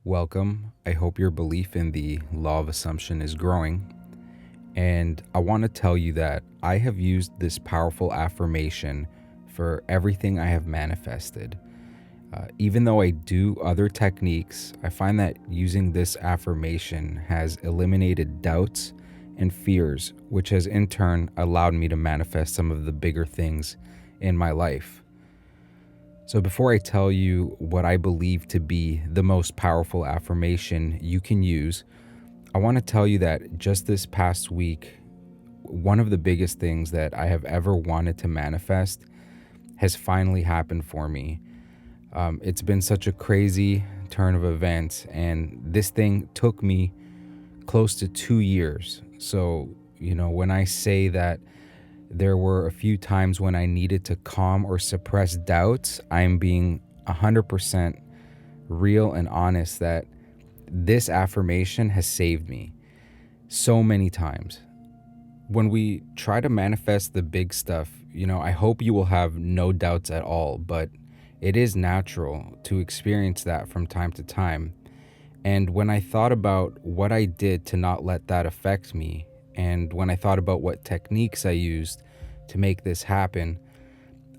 Welcome. I hope your belief in the law of assumption is growing. And I want to tell you that I have used this powerful affirmation for everything I have manifested. Even though I do other techniques, I find that using this affirmation has eliminated doubts and fears, which has in turn allowed me to manifest some of the bigger things in my life. So, before I tell you what I believe to be the most powerful affirmation you can use, I want to tell you that just this past week, one of the biggest things that I have ever wanted to manifest has finally happened for me. It's been such a crazy turn of events, and this thing took me close to 2 years. So, when I say that there were a few times when I needed to calm or suppress doubts, I'm being 100% real and honest that this affirmation has saved me so many times. When we try to manifest the big stuff, I hope you will have no doubts at all, but it is natural to experience that from time to time. And when I thought about what I did to not let that affect me, and when I thought about what techniques I used to make this happen,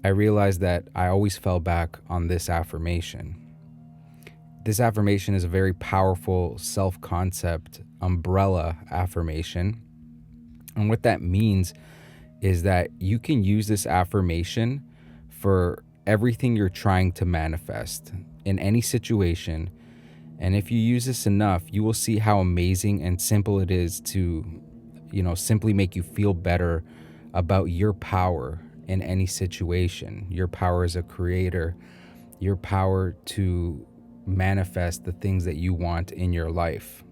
I realized that I always fell back on this affirmation. This affirmation is a very powerful self-concept umbrella affirmation. And what that means is that you can use this affirmation for everything you're trying to manifest in any situation. And if you use this enough, you will see how amazing and simple it is to, simply make you feel better about your power in any situation, your power as a creator, your power to manifest the things that you want in your life.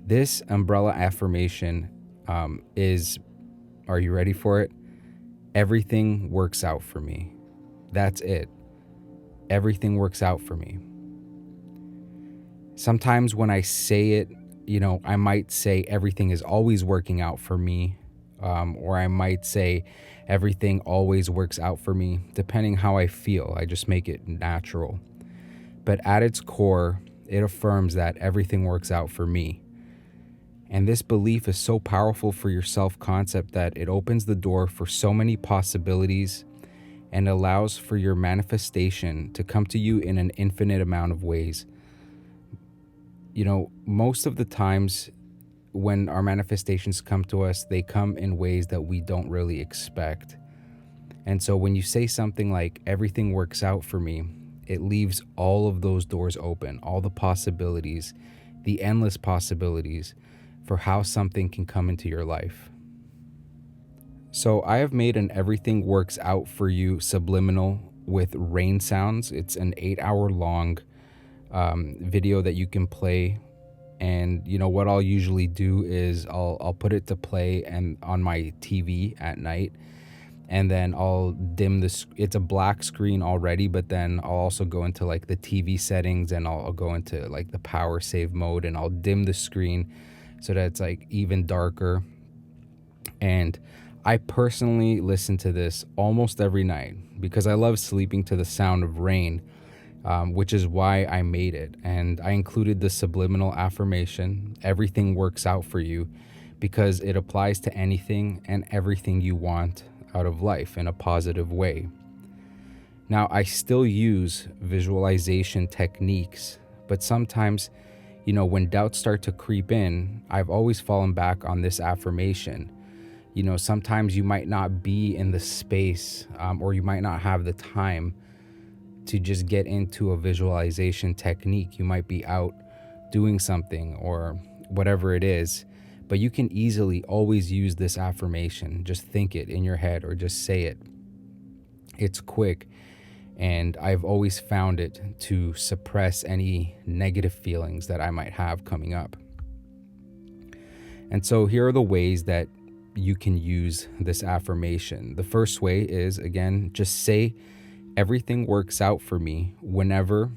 This umbrella affirmation is, are you ready for it? Everything works out for me. That's it. Everything works out for me. Sometimes when I say it, I might say everything is always working out for me, or I might say everything always works out for me, depending how I feel. I just make it natural. But at its core, it affirms that everything works out for me. And this belief is so powerful for your self-concept that it opens the door for so many possibilities and allows for your manifestation to come to you in an infinite amount of ways. Most of the times when our manifestations come to us, they come in ways that we don't really expect. And so when you say something like, everything works out for me, it leaves all of those doors open, all the possibilities, the endless possibilities for how something can come into your life. So I have made an everything works out for you subliminal with rain sounds. It's an 8-hour long video that you can play. And what I'll usually do is I'll put it to play and on my TV at night, and then I'll dim it's a black screen already, but then I'll also go into like the TV settings, and I'll go into like the power save mode, and I'll dim the screen so that it's like even darker. And I personally listen to this almost every night because I love sleeping to the sound of rain, which is why I made it. And I included the subliminal affirmation, everything works out for you, because it applies to anything and everything you want out of life in a positive way. Now, I still use visualization techniques, but sometimes, when doubts start to creep in, I've always fallen back on this affirmation. Sometimes you might not be in the space, or you might not have the time to just get into a visualization technique. You might be out doing something or whatever it is, but you can easily always use this affirmation. Just think it in your head or just say it. It's quick, and I've always found it to suppress any negative feelings that I might have coming up. And so here are the ways that you can use this affirmation. The first way is, again, just say everything works out for me whenever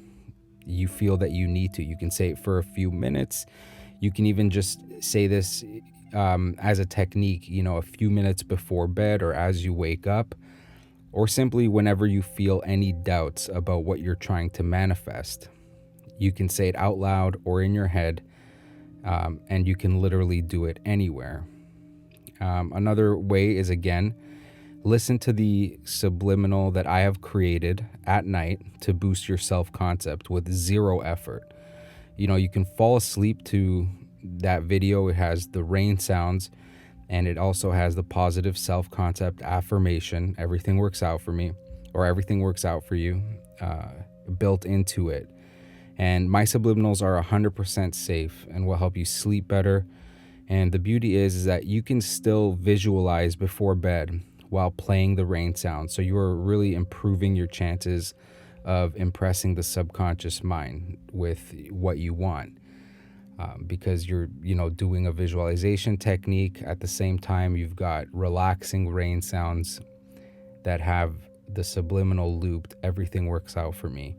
you feel that you need to. You can say it for a few minutes. You can even just say this as a technique, a few minutes before bed or as you wake up, or simply whenever you feel any doubts about what you're trying to manifest. You can say it out loud or in your head, and you can literally do it anywhere. Another way is, again, listen to the subliminal that I have created at night to boost your self-concept with zero effort. You can fall asleep to that video. It has the rain sounds, and it also has the positive self-concept affirmation, everything works out for me, or everything works out for you, built into it. And my subliminals are 100% safe and will help you sleep better. And the beauty is that you can still visualize before bed while playing the rain sound. So you are really improving your chances of impressing the subconscious mind with what you want, because you're doing a visualization technique. At the same time, you've got relaxing rain sounds that have the subliminal looped, everything works out for me,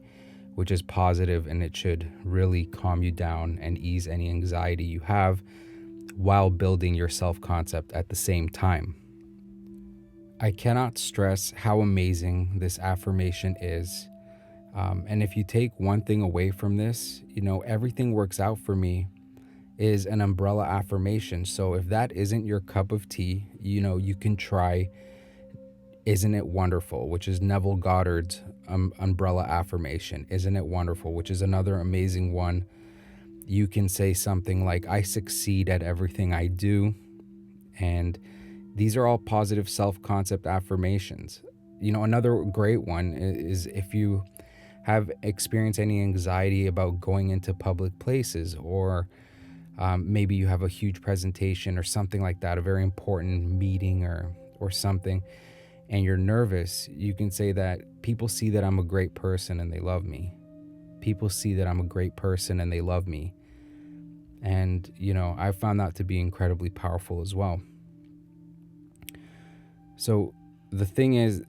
which is positive, and it should really calm you down and ease any anxiety you have while building your self-concept at the same time. I cannot stress how amazing this affirmation is. And if you take one thing away from this, everything works out for me is an umbrella affirmation. So if that isn't your cup of tea, you can try Isn't It Wonderful, which is Neville Goddard's umbrella affirmation. Isn't it wonderful, which is another amazing one. You can say something like, I succeed at everything I do. And these are all positive self-concept affirmations. Another great one is if you have experienced any anxiety about going into public places, or maybe you have a huge presentation or something like that, a very important meeting or something, and you're nervous, you can say that people see that I'm a great person and they love me. People see that I'm a great person and they love me. And, I found that to be incredibly powerful as well. So the thing is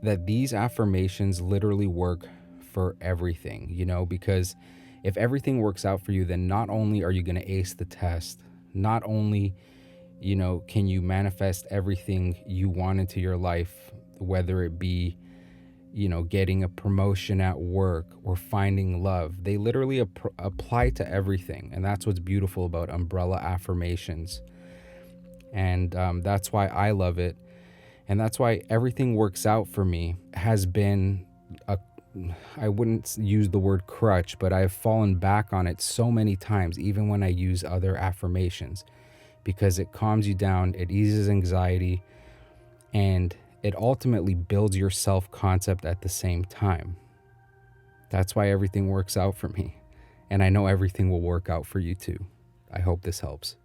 that these affirmations literally work for everything, because if everything works out for you, then not only are you going to ace the test, not only, can you manifest everything you want into your life, whether it be, getting a promotion at work or finding love. They literally apply to everything. And that's what's beautiful about umbrella affirmations. And that's why I love it. And that's why everything works out for me has been I wouldn't use the word crutch, but I've fallen back on it so many times, even when I use other affirmations, because it calms you down, it eases anxiety, and it ultimately builds your self-concept at the same time. That's why everything works out for me. And I know everything will work out for you too. I hope this helps.